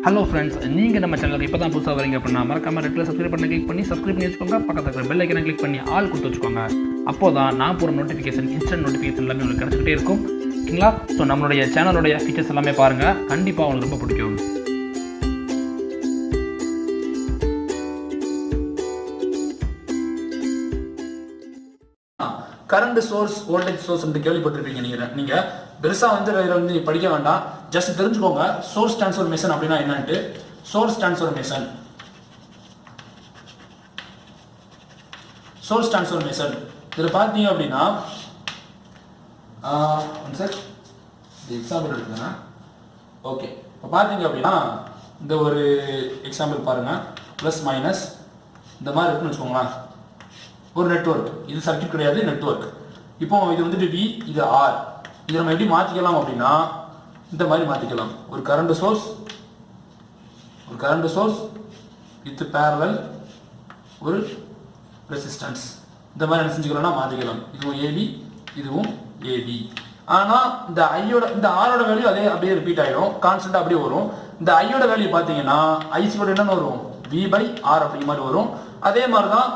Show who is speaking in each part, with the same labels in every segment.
Speaker 1: Hello friends, நீங்கள் நம்ம சேனலுக்கு இப்போ தான் புதுசாக வரீங்க அப்படின்னா மறக்காம ரெட்டில் சப்ஸ்கிரைப் பண்ண கிளிக் பண்ணி சப்ஸ்கிரைப் பண்ணி வச்சுக்கோங்க. பக்கத்தில் இருக்கிற பெல் ஐக்கனை கிளிக் பண்ணி ஆல் கொடுத்து வச்சுக்கோங்க. அப்போ தான் நான் போகிற நோட்டிஃபிகேஷன், இன்ஸ்டன்ட் நோட்டிஃபிகேஷன் எல்லாமே உங்களுக்கு கிடச்சிக்கிட்டே இருக்கும். ஓகேங்களா? ஸோ நம்மளுடைய சேனலுடைய ஃபீச்சர்ஸ் எல்லாமே பாருங்கள், கண்டிப்பாக உங்களுக்கு ரொம்ப பிடிக்கும்.
Speaker 2: கரண்ட் சோர்ஸ், வோல்டேஜ் சோர்ஸ் கேள்விப்பட்டிருப்பீங்க. நீங்க பெருசா வந்து படிக்க வேண்டாம், ஜஸ்ட் தெரிஞ்சுக்கோங்க சோர்ஸ் டிரான்ஸ்ஃபர்மேஷன் அப்படின்னா என்னன்ட்டு. சோர்ஸ் டிரான்ஸ்ஃபர்மேஷன் இதில் பார்த்தீங்க அப்படின்னா எக்ஸாம்பிள் எடுத்துங்க. ஓகே, இப்போ பார்த்தீங்க அப்படின்னா இந்த ஒரு எக்ஸாம்பிள் பாருங்க. ப்ளஸ் மைனஸ் இந்த மாதிரி இருக்குன்னு வச்சுக்கோங்களேன். ஒரு நெட்வொர்க், இது சர்க்யூட் கிடையாது, நெட்வொர்க். இப்போ இது வந்துட்டு வி, இது ஆர். இதை நம்ம எப்படி மாற்றிக்கலாம் அப்படின்னா இந்த மாதிரி மாற்றிக்கலாம். ஒரு கரண்ட் சோர்ஸ் வித் பேரலல் ஒரு ரெசிஸ்டன்ஸ், இந்த மாதிரி என்ன செஞ்சுக்கலாம்னா மாற்றிக்கலாம். இதுவும் ஏபி, இதுவும் ஏபி. ஆனால் இந்த ஐயோட, இந்த ஆரோட வேல்யூ அதே அப்படியே ரிப்பீட் ஆகிடும், கான்ஸ்டன்டாக அப்படியே வரும். இந்த ஐயோட வேல்யூ பார்த்தீங்கன்னா ஐசியோட என்னென்னு வரும், வி பை ஆர் அப்படிங்கிற மாதிரி வரும். அதே மாதிரி தான்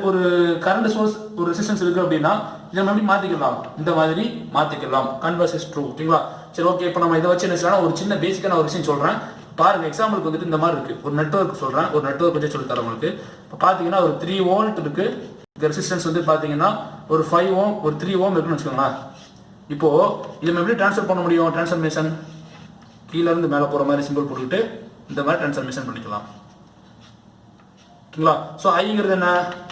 Speaker 2: ஒரு கரண்ட் சோர்ஸ், ஒரு ரெசிஸ்டன்ஸ் இருக்கு அப்படின்னா இதை நம்ம எப்படி மாற்றிக்கலாம், இந்த மாதிரி மாற்றிக்கலாம். Converse is true. ஓகேங்களா? சரி, ஓகே. இப்போ நம்ம இதை வச்சு என்ன செய்யலாம், ஒரு சின்ன பேசிக்கான ஒரு விஷயம் சொல்கிறேன் பாருங்க. எக்ஸாம்பிளுக்கு வந்துட்டு இந்த மாதிரி இருக்கு, ஒரு நெட்வொர்க் சொல்கிறேன், ஒரு நெட்வொர்க் வச்சு சொல்லி தரேன் உங்களுக்கு. இப்போ பார்த்தீங்கன்னா ஒரு 3 வோல்ட் இருக்கு. இந்த ரெசிஸ்டன்ஸ் வந்து பார்த்தீங்கன்னா ஒரு 5 ஓம், ஒரு 3 ஓம் இருக்குன்னு வச்சுக்கோங்களேன். இப்போ இதை நம்ம எப்படி ட்ரான்ஸ்ஃபர் பண்ண முடியும், டிரான்ஸ்ஃபர்மேஷன் கீழே இருந்து மேலே போகிற மாதிரி சிம்பிள் போட்டுக்கிட்டு இந்த மாதிரி டிரான்ஸ்ஃபர்மேஷன் பண்ணிக்கலாம். ஓகேங்களா? ஸோ ஐங்கிறது என்ன,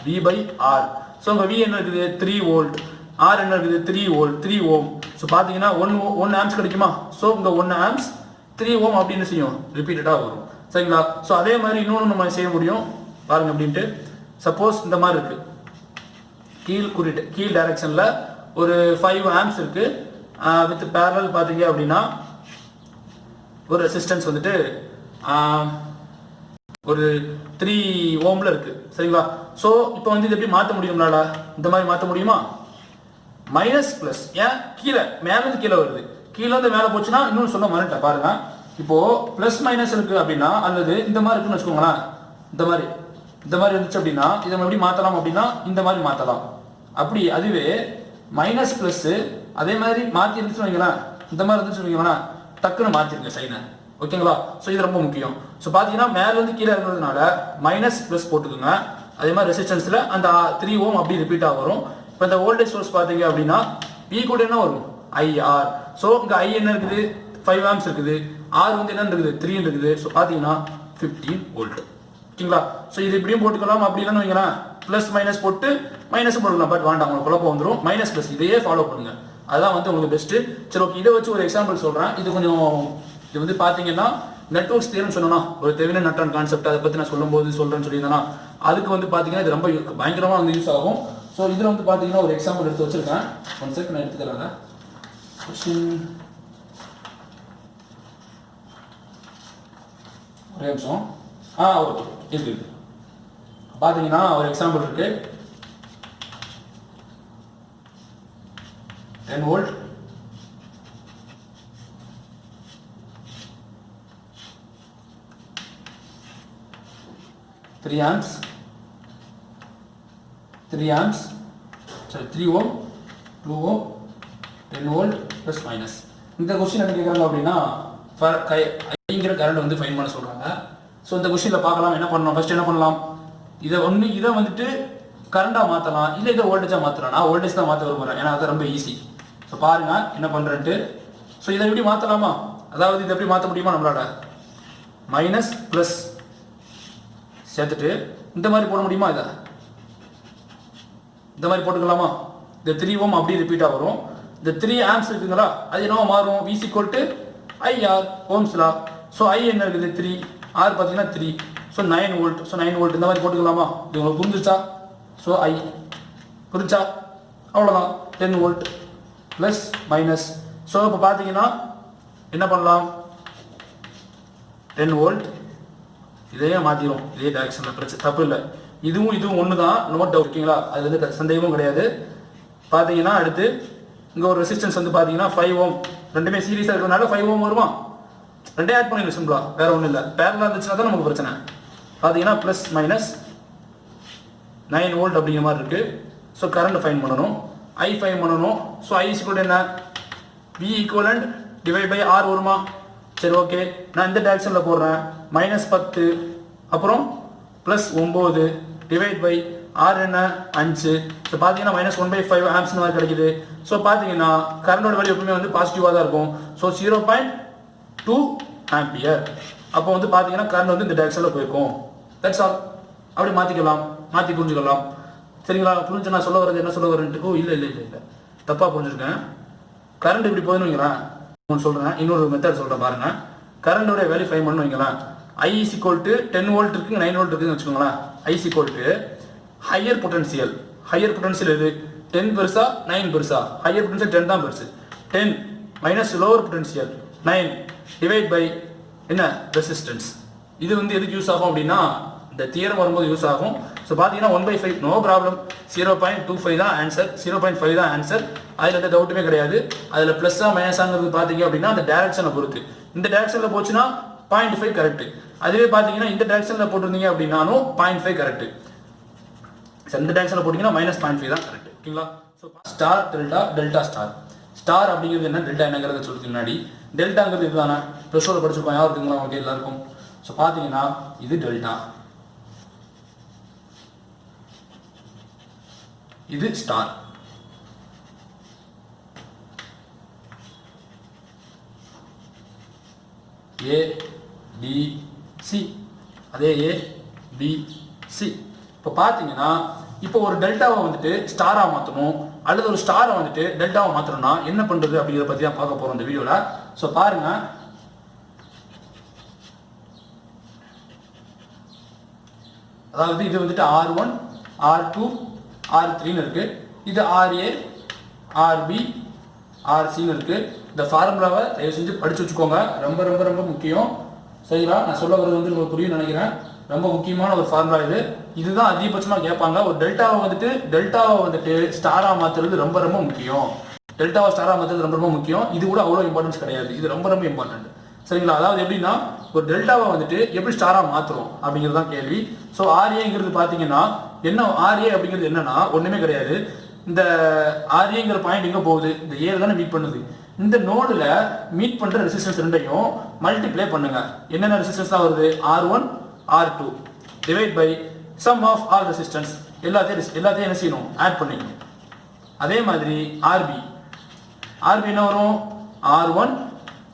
Speaker 2: வி பை ஆர். ஸோ உங்கள் வி என்ன இருக்குது, 3 வோல்ட். ஆர் என்ன இருக்குது, 3 வோல்ட், 3 ஓம். ஸோ பார்த்தீங்கன்னா 1 ஆம்ஸ் கிடைக்குமா? ஸோ இந்த 1 ஆம்ஸ் 3 ஓம் அப்படின்னு செய்யும், ரிப்பீட்டடாக வரும். சரிங்களா? ஸோ அதே மாதிரி இன்னொன்று நம்ம செய்ய முடியும் பாருங்க. அப்படின்ட்டு சப்போஸ் இந்த மாதிரி இருக்கு, கீழ் டைரக்ஷனில் ஒரு 5 ஆம்ஸ் இருக்கு வித் பேரலல். பார்த்தீங்க அப்படின்னா ஒரு ரெசிஸ்டன்ஸ் வந்துட்டு ஒரு 3 ஓம்ல இருக்கு. சரிங்களா? ஸோ இப்போ வந்து இது எப்படி மாற்ற முடியும்னால இந்த மாதிரி மாற்ற முடியுமா? மைனஸ் பிளஸ், ஏன் கீழே மேலேருந்து கீழே வருது, கீழே வந்து மேலே போச்சுன்னா இன்னொன்று சொல்ல மறந்துட்டேன் பாருங்க. இப்போ பிளஸ் மைனஸ் இருக்கு அப்படின்னா, அல்லது இந்த மாதிரி இருக்குன்னு வச்சுக்கோங்களேன். இந்த மாதிரி இருந்துச்சு அப்படின்னா இதை நம்ம எப்படி மாற்றலாம் அப்படின்னா இந்த மாதிரி மாற்றலாம். அப்படி அதுவே மைனஸ் பிளஸ் அதே மாதிரி மாற்றி இருந்துச்சுன்னு வைங்களேன், இந்த மாதிரி இருந்துச்சுன்னு வைங்களேன், டக்குன்னு மாற்றிருங்க சைனை. ஓகேங்களா? ஸோ இது ரொம்ப முக்கியம். ஸோ பார்த்தீங்கன்னா மேலேருந்து கீழே இருக்கிறதுனால மைனஸ் ப்ளஸ் போட்டுக்கோங்க. அதே மாதிரி ரெசிஸ்டன்ஸில் அந்த 3 ஓம் அப்படி ரிப்பீட்டாக வரும். இப்போ இந்த வோல்டேஜ் சோர்ஸ் பார்த்தீங்க அப்படின்னா பி கூட என்ன வரும், ஐஆர். ஸோ இங்கே ஐ என்ன இருக்குது, 5 ஆம்ஸ் இருக்குது. ஆர் வந்து என்ன இருக்குது, 3 இருக்குது. ஸோ பார்த்தீங்கன்னா 15 வோல்ட். ஓகேங்களா? ஸோ இது இப்படியும் போட்டுக்கலாம், அப்படி இல்லைன்னு வைங்களேன் ப்ளஸ் மைனஸ் போட்டு மைனஸும் போட்டுக்கலாம். பட் வேண்டாம், உங்களுக்கு குழப்பம் வந்துடும். மைனஸ் ப்ளஸ் இதையே ஃபாலோ பண்ணுங்க, அதுதான் வந்து உங்களுக்கு பெஸ்ட்டு. சரி, ஓகே. இதை வச்சு ஒரு எக்ஸாம்பிள் சொல்கிறேன். இது கொஞ்சம், இது வந்து பார்த்தீங்கன்னா நெட்வொர்க்ஸ் தியரம் சொன்னா, ஒரு தெவினன் நட்ரான் கான்செப்ட், அதை பற்றி நான் சொல்றேன்னு சொல்லியிருந்தேன்னா அதுக்கு வந்து பார்த்தீங்கன்னா இது ரொம்ப பயங்கரமாக வந்து யூஸ் ஆகும். ஸோ இதில் வந்து பார்த்தீங்கன்னா ஒரு எக்ஸாம்பிள் எடுத்து வச்சிருக்கேன். ஒன் செகண்ட் நான் எடுத்துக்கிறேங்க. ஒரே நிமிஷம். ஓகே, இருக்கு. பார்த்தீங்கன்னா ஒரு எக்ஸாம்பிள் இருக்கு. 10 வோல்ட், 3 amps, 3 ஓம், 2 ஓம், 10 வோல்ட் ப்ளஸ் மைனஸ். இந்த கொஸ்டின் என்ன கேட்குறாங்க அப்படின்னா ஐங்கிற கரண்ட் வந்து ஃபைன் பண்ண சொல்கிறாங்க. ஸோ இந்த கொஸ்டினில் பார்க்கலாம் என்ன பண்ணலாம். ஃபர்ஸ்ட் என்ன பண்ணலாம், இதை வந்துட்டு கரண்டாக மாற்றலாம், இல்லை இதை வோல்டேஜாக மாற்றலாம். நான் வோல்டேஜ் தான் மாற்ற விரும்புகிறேன், ஏன்னா அது ரொம்ப ஈஸி. ஸோ பாருங்க என்ன பண்ணுறேன்ட்டு. ஸோ இதை எப்படி மாற்றலாமா, அதாவது இதை எப்படி மாற்ற முடியுமா நம்மளால, மைனஸ் ப்ளஸ் சேர்த்துட்டு இந்த மாதிரி போட முடியுமா, இதை இந்த மாதிரி போட்டுக்கலாமா. இந்த 3 ஓம் அப்படியே ரிப்பீட்டாக வரும். இந்த 3 ஆம்ஸ் இருக்குங்களா, அது என்னவோ மாறும், V = IR ஓம்ஸ்லா. ஸோ ஐ என்ன இருக்குது 3, ஆர் பார்த்தீங்கன்னா 3. So 9 volt. ஸோ 9 வோல்ட் இந்த மாதிரி போட்டுக்கலாமா. இது உங்களுக்கு புரிஞ்சிச்சா? ஸோ ஐ புரிஞ்சா, அவ்வளோதான். 10 வோல்ட் ப்ளஸ் மைனஸ். ஸோ இப்போ பார்த்தீங்கன்னா என்ன பண்ணலாம், 10 வோல்ட் இதையே மாற்றிடும், இதே டைரக்ஷனில், பிரச்சனை தப்பு இல்லை. இதுவும் ஒன்று தான், நோட் டவுட். ஓகேங்களா? அது வந்து சந்தேகமும் கிடையாது. பார்த்தீங்கன்னா அடுத்து இங்கே ஒரு ரெசிஸ்டன்ஸ் வந்து பார்த்தீங்கன்னா 5 ஓம், ரெண்டுமே சீரியஸாக இருக்கிறதுனால 5 ஓம் வருமா. ரெண்டே ஆட் பண்ணிடலாம் சிம்பிளா, வேற ஒன்றும் இல்லை. பேரலாக இருந்துச்சுன்னா தான் நமக்கு பிரச்சனை. பார்த்தீங்கன்னா ப்ளஸ் மைனஸ் 9 வோல்ட் அப்படிங்கிற மாதிரி இருக்கு. ஸோ கரண்ட் ஃபைன் பண்ணணும், ஐ ஃபைன் பண்ணணும். ஸோ ஐ ஈக்குவல் என்ன, V equivalent divide by R வருமா? சரி ஓகே, நான் இந்த டைரக்ஷனில் போடுறேன். -10 அப்புறம் +9 டிவைட் பை ஆர் என்ன 5. ஸோ பார்த்தீங்கன்னா -1/5 ஆம்ஸ் மாதிரி கிடைக்குது. ஸோ பார்த்தீங்கன்னா கரண்டோட வேல்யூ எப்பவுமே வந்து பாசிட்டிவாக தான் இருக்கும். So 0.2 ampere. அப்போ வந்து பார்த்தீங்கன்னா கரண்ட் வந்து இந்த டைரக்ஷனில் போயிருக்கும். That's all. அப்படி மாற்றிக்கலாம், மாற்றி புரிஞ்சுக்கலாம். சரிங்களா? புரிஞ்சு நான் சொல்ல வர்றது என்ன சொல்ல வரேன்ட்டு, ஓ இல்லை இல்லை இல்லை இல்லை தப்பாக புரிஞ்சுருக்கேன். கரண்ட் இப்படி போதுன்னு வைங்களேன். ஒன்று சொல்கிறேன், இன்னொரு மெத்தட் சொல்கிறேன் பாருங்கள். கரண்டோட வேல்யூ ஃபைன் பண்ணு வைங்களேன். I is equal to 10 volt இருக்கு, 9 வோல்ட் இருக்குன்னு வச்சுக்கோங்களேன். I is equal to higher potential. Higher potential எது, 10 பெருசா 9 பெருசா? ஹையர் பொட்டன்சியல் 10 தான் பெருசு. 10 minus lower potential 9 divide by என்ன, ரெசிஸ்டன்ஸ். இது வந்து எதுக்கு யூஸ் ஆகும் அப்படின்னா இந்த தியரம் வரும்போது யூஸ் ஆகும். ஸோ பார்த்தீங்கன்னா 1/5 நோ ப்ராப்ளம். 0.25 தான் ஆன்சர், 0.5 தான் ஆன்சர். அதில் எந்த டவுட்டுமே கிடையாது. அதில் ப்ளஸ்ஸாக மைனஸாங்கிறது பார்த்தீங்க அப்படின்னா அந்த டேரக்ஷனை பொறுத்து. இந்த டேரக்ஷனில் போச்சுன்னா 0.5 கரெக்ட். அதுவே பார்த்தீங்கன்னா இந்த டேரக்ஷனில் போட்டிருந்தீங்க அப்படின்னாலும் 0.5 கரெக்ட். இந்த டேரக்ஷனில் போட்டிங்கன்னா -0.5 தான் கரெக்ட். ஓகேங்களா? So star delta, delta star. Star அப்படிங்கிறது என்ன, டெல்டா என்னங்கிறத சொல்றதுக்கு முன்னாடி டெல்டாங்கிறது இதுதானே ப்ளஸ் ஓட படிச்சிருக்கோம், யாரும் இருக்குங்களா உங்களுக்கு எல்லாருக்கும்? ஸோ பார்த்தீங்கன்னா இது டெல்டா, இது ஸ்டார். ஏ பி சி, அதே ஏ பி சி. இப்போ பார்த்தீங்கன்னா இப்போ ஒரு டெல்டாவை வந்துட்டு ஸ்டாராக மாற்றணும், அல்லது ஒரு ஸ்டாரை வந்துட்டு டெல்டாவை மாற்றணும்னா என்ன பண்ணுறது அப்படிங்கிறத பற்றி தான் பார்க்க போகிறோம் இந்த வீடியோவில். ஸோ பாருங்க, அதாவது இது வந்துட்டு R1 R2 R3ன்னு இருக்கு. இது RA RB RCன்னு இருக்கு. இந்த ஃபார்முலாவை தயவு செஞ்சு படிச்சு வச்சுக்கோங்க, ரொம்ப ரொம்ப ரொம்ப முக்கியம். சரிங்களா? நான் சொல்ல வர்றது வந்து உங்களுக்கு புரியும் நினைக்கிறேன். ரொம்ப முக்கியமான ஒரு ஃபார்முலா இது. இதுதான் அதிகபட்சமாக கேட்பாங்க. ஒரு டெல்டாவை வந்துட்டு ஸ்டாரா மாற்றுறது ரொம்ப ரொம்ப முக்கியம். டெல்டாவை ஸ்டாரா மாற்றுறது ரொம்ப ரொம்ப முக்கியம். இது கூட அவ்வளோ இம்பார்ட்டன்ஸ் கிடையாது, இது ரொம்ப ரொம்ப இம்பார்ட்டன்ட். சரிங்களா? அதாவது எப்படின்னா ஒரு டெல்டாவை வந்துட்டு எப்படி ஸ்டாரா மாற்றுறோம் அப்படிங்கிறது தான் கேள்வி. ஸோ ஆர்ஏங்கிறது பார்த்தீங்கன்னா என்ன, ஆர்ஏ அப்படிங்கிறது என்னன்னா ஒன்றுமே கிடையாது. இந்த ஆர்ஏங்கிற பாயிண்ட் எங்கே போகுது, இந்த ஏ தானே மீட் பண்ணுது. இந்த நோடில் மீட் பண்ணுற ரெசிஸ்டன்ஸ் ரெண்டையும் மல்டிப்ளை பண்ணுங்க. என்னென்ன ரெசிஸ்டன்ஸ் தான் வருது, R1 R2 divide by sum of all resistance. எல்லாத்தையும் என்ன செய்யணும், ஆட் பண்ணிக்கணும். அதே மாதிரி ஆர்பி என்ன வரும், R1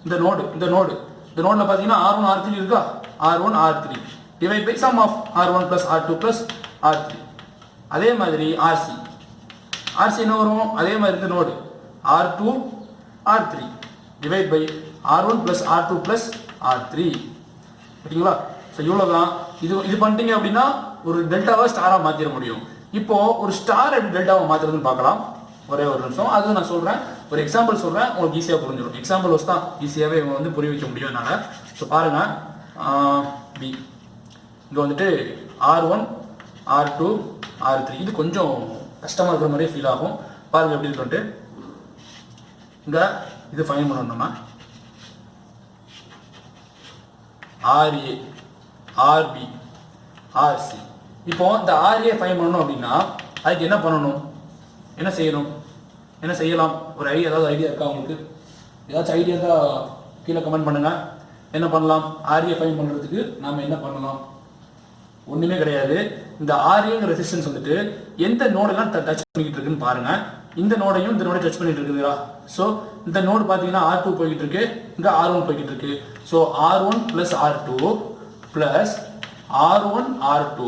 Speaker 2: இந்த நோடில் பார்த்தீங்கன்னா R1 R3 இருக்கா, R1 R3 divide by sum of R1 plus R2 plus R3. அதே மாதிரி RC என்ன வரும், அதே மாதிரி இந்த node R2 R3 divide by R1 plus R2 plus R3. ஓகேங்களா? ஸோ இவ்வளோதான். இது பண்ணிட்டீங்க அப்படின்னா ஒரு டெல்டாவை ஸ்டாராக மாற்றிட முடியும். இப்போ ஒரு ஸ்டார் எப்படி டெல்டாவை மாற்றுறதுன்னு பார்க்கலாம். ஒரே ஒரு நிமிஷம், அது நான் சொல்கிறேன். ஒரு எக்ஸாம்பிள் சொல்கிறேன், உங்களுக்கு ஈஸியாக புரிஞ்சிடும். எக்ஸாம்பிள் வச்சு தான் ஈஸியாகவே இவங்க வந்து புரிய வைக்க முடியும் என்னால். ஸோ பாருங்கள், பி இங்கே வந்துட்டு R1 R2 R3. இது கொஞ்சம் கஷ்டமாக இருக்கிற மாதிரியே ஃபீல் ஆகும். பாருங்கள் எப்படி இருக்குன்ட்டு. இங்கே இது ஃபைன் பண்ணணும் நம்ம. RA RB RC. இப்போ இந்த RA ஃபைன் பண்ணணும் அப்படின்னா அதுக்கு என்ன பண்ணணும், என்ன செய்யலாம்? ஒரு ஏதாவது ஐடியா இருக்கா உங்களுக்கு? ஏதாச்சும் ஐடியா தான் கீழே கமெண்ட் பண்ணுங்க. என்ன பண்ணலாம், RA ஃபைன் பண்ணுறதுக்கு நாம் என்ன பண்ணலாம்? ஒன்றுமே கிடையாது. இந்த RAங்கிற ரெசிஸ்டன்ஸ் வந்துட்டு எந்த நோடெல்லாம் டச் பண்ணிக்கிட்டு இருக்குன்னு பாருங்க. இந்த நோடையும் இந்த நோடையும் டச் பண்ணிட்டு இருக்குதுங்களா? ஸோ இந்த நோடு பார்த்தீங்கன்னா R2 போய்கிட்டு இருக்கு, இங்கே R1 போய்கிட்டு இருக்கு. So R1 plus R2 plus R1 R2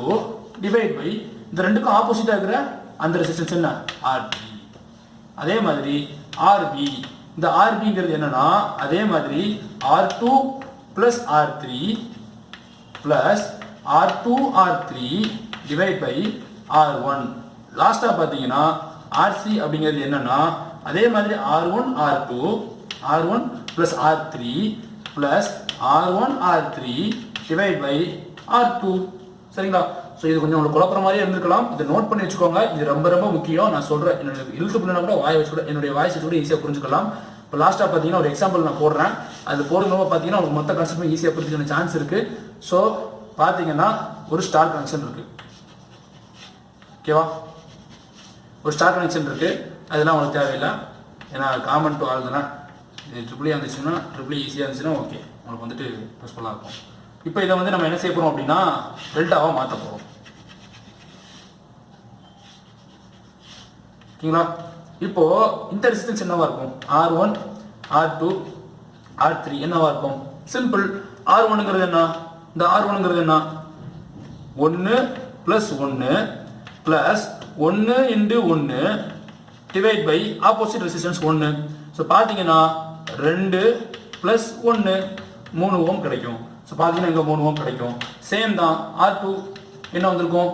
Speaker 2: divide by இந்த ரெண்டுக்கும் ஆப்போசிட்டாக இருக்கிற அந்த ரெசிஸ்டன்ஸ் என்ன, RB. அதே மாதிரி RB, இந்த RBங்கிறது என்னன்னா அதே மாதிரி R2 plus R3 plus R2 R3 divide by R1. லாஸ்ட்டாக பார்த்தீங்கன்னா RC அப்படிங்கிறது என்னன்னா அதே மாதிரி R1 plus R3 plus R1 R3 divide by R2. சரிங்களா? ஸோ இது கொஞ்சம் உங்களுக்கு குழப்பற மாதிரியே இருந்திருக்கலாம். இதை நோட் பண்ணி வச்சுக்கோங்க, இது ரொம்ப ரொம்ப முக்கியம். நான் சொல்கிறேன், என்னோட இழுத்து பிள்ளைனா கூட வாய் வச்சு கூட என்னுடைய வாய்ஸ் கூட ஈஸியாக புரிஞ்சுக்கலாம். இப்போ லாஸ்ட்டாக பார்த்தீங்கன்னா ஒரு எக்ஸாம்பிள் நான் போடுறேன். அது போடும்போது பார்த்தீங்கன்னா உங்களுக்கு மொத்த கான்செப்ட் ஈஸியாக புரிஞ்சுக்கிற சான்ஸ் இருக்குது. ஸோ பார்த்தீங்கன்னா ஒரு ஸ்டார் கனெக்ஷன் இருக்குது. ஓகேவா, ஒரு ஸ்டார் கனெக்ஷன் இருக்குது. அதெல்லாம் உங்களுக்கு தேவையில்லை, ஏன்னா காமன் டு ஆல் தானே. இது ட்ரிபிள் இருந்துச்சுன்னா ட்ரிபிள் ஈஸியாக இருந்துச்சுன்னா ஓகே, உங்களுக்கு வந்துட்டு யூஸ்ஃபுல்லாக இருக்கும். இப்போ இதை வந்து நம்ம என்ன செய்ய போகிறோம் அப்படின்னா டெல்டாவாக மாற்ற போகிறோம். ஓகேங்களா, இப்போ இந்த ரெசிஸ்டன்ஸ் என்னவா இருக்கும்? R1 R2 R3 என்னவா இருக்கும்? சிம்பிள். R1ங்கிறது என்ன? இந்த R1ங்கிறது என்ன? 1 + 1 + 1 × 1 divide by opposite resistance 1. So பார்த்தீங்கன்னா 2 + 1 3 ஓம் கிடைக்கும். ஸோ பார்த்தீங்கன்னா இங்கே 3 ஓம் கிடைக்கும். சேம் தான் R2 என்ன வந்திருக்கும்?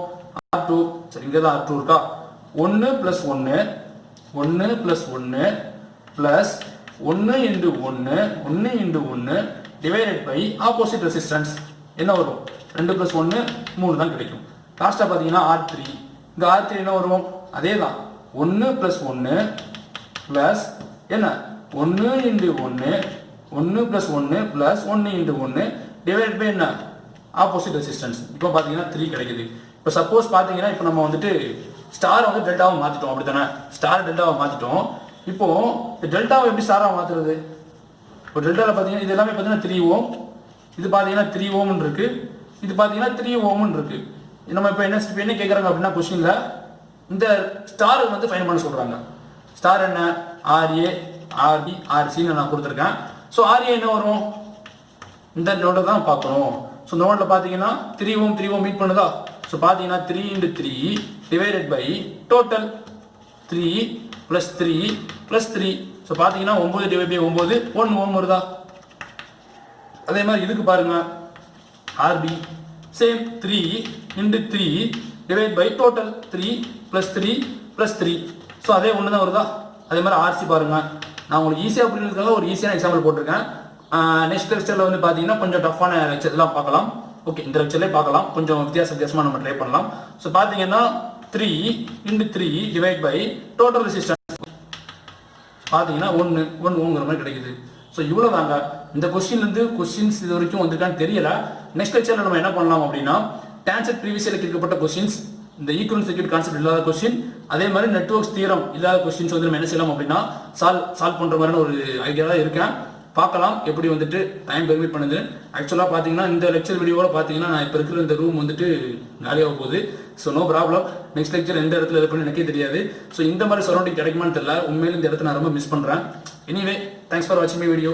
Speaker 2: R2 சரி, இங்கே தான் R2 இருக்கா? 1 + 1 1 + 1 + 1 × 1 1 × 1 டிவைடட் பை ஆப்போசிட் ரெசிஸ்டன்ஸ் என்ன வரும்? 2 + 1 3 தான் கிடைக்கும். லாஸ்ட்டாக பார்த்தீங்கன்னா R3. இந்த R3 என்ன வரும்? அதே தான் 1 + 1 + என்ன 1 × 1 1 + 1 + 1 × 1 டிவைட் பை என்ன ஆப்போசிட் ரெசிஸ்டன்ஸ். இப்போ பார்த்தீங்கன்னா 3 கிடைக்குது. இப்போ சப்போஸ் பார்த்தீங்கன்னா இப்போ நம்ம வந்துட்டு ஸ்டாரை வந்து டெல்டாவை மாற்றிட்டோம், அப்படி தானே? ஸ்டார் டெல்டாவை மாற்றிட்டோம். இப்போ இந்த டெல்டாவை எப்படி ஸ்டாராக மாற்றுறது? இப்போ டெல்டாவில் பார்த்தீங்கன்னா இது எல்லாமே பார்த்தீங்கன்னா 3 ஓம், இது பார்த்தீங்கன்னா 3 ஓம்னு இருக்கு, இது பார்த்தீங்கன்னா 3 ஓம்னு இருக்கு. நம்ம இப்போ என்ன கேட்குறாங்க அப்படின்னா கொஸ்டினில் இந்த ஸ்டார் வந்து ஃபைன் பண்ண சொல்கிறாங்க. ஸ்டார் என்ன? RA RB RCன்னு நான் கொடுத்துருக்கேன். ஸோ RA என்ன வரும்? இந்த நோட்டை தான் பார்க்கணும். ஸோ இந்த நோட்டில் பார்த்தீங்கன்னா 3 ஓம் 3 ஓம் மீட் பண்ணுதா? ஸோ பார்த்தீங்கன்னா 3 × 3 டிவைடட் பை டோட்டல் 3 + 3 + 3. ஸோ பார்த்தீங்கன்னா 9 டிவைட் பை 9 1 ஓம் வருதா? அதே மாதிரி இதுக்கு பாருங்க RB same 3 × 3 divide by total 3 + 3 + 3. So அதே ஒன்று தான் வருதா? அதே மாதிரி RC பாருங்க. நான் உங்களுக்கு ஈஸியாக புரியுறதுக்காக ஒரு ஈஸியான எக்ஸாம்பிள் போட்டிருக்கேன். நெக்ஸ்ட் லெக்சரில் வந்து பார்த்தீங்கன்னா கொஞ்சம் டஃப்பான லெக்சர்லாம் பார்க்கலாம். ஓகே, இந்த லெக்சர்லேயே பார்க்கலாம், கொஞ்சம் வித்தியாசமாக நம்ம ட்ரை பண்ணலாம். ஸோ பார்த்தீங்கன்னா 3 × 3 டிவைட் பை டோட்டல் ரெசிஸ்டன்ஸ் பார்த்தீங்கன்னா 1 ஓங்கிற மாதிரி கிடைக்குது. ஸோ இவ்வளோ தாங்க. இந்த கொஸ்டின்லேருந்து கொஸ்டின்ஸ் இது வரைக்கும் வந்திருக்கான்னு தெரியல. நெக்ஸ்ட் லெக்சரில் நம்ம என்ன பண்ணலாம் அப்படின்னா டான்செட் ப்ரீவியஸில் கேட்கப்பட்ட கொஸ்டின்ஸ், இந்த ஈக்குவல் சர்க்யூட் கான்செப்ட் இல்லாத கொஸ்டின், அதே மாதிரி நெட்வொர்க்ஸ் தியரம் இல்லாத கொஸ்டின்ஸ் வந்து நம்ம என்ன செய்யலாம் அப்படின்னா சால்வ் பண்ணுற மாதிரியான ஒரு ஐடியா தான் இருக்கேன். பார்க்கலாம் எப்படி வந்துட்டு டைம் பெர்மிட் பண்ணுது. ஆக்சுவலாக பார்த்தீங்கன்னா இந்த லெக்சர் வீடியோவில் பார்த்தீங்கன்னா நான் இப்போ இருக்கிற இந்த ரூம் வந்துட்டு காலியாக போகுது. So no problem. Next lecture எந்த இடத்துல இருக்குன்னு எனக்கே தெரியாது. ஸோ இந்த மாதிரி சரௌண்டிங் கிடைக்குமான்னு தெரியல. உண்மையில இந்த இடத்த நான் ரொம்ப மிஸ் பண்ணுறேன். எனிவே தேங்க்ஸ் ஃபார் வாட்சிங் மை வீடியோ.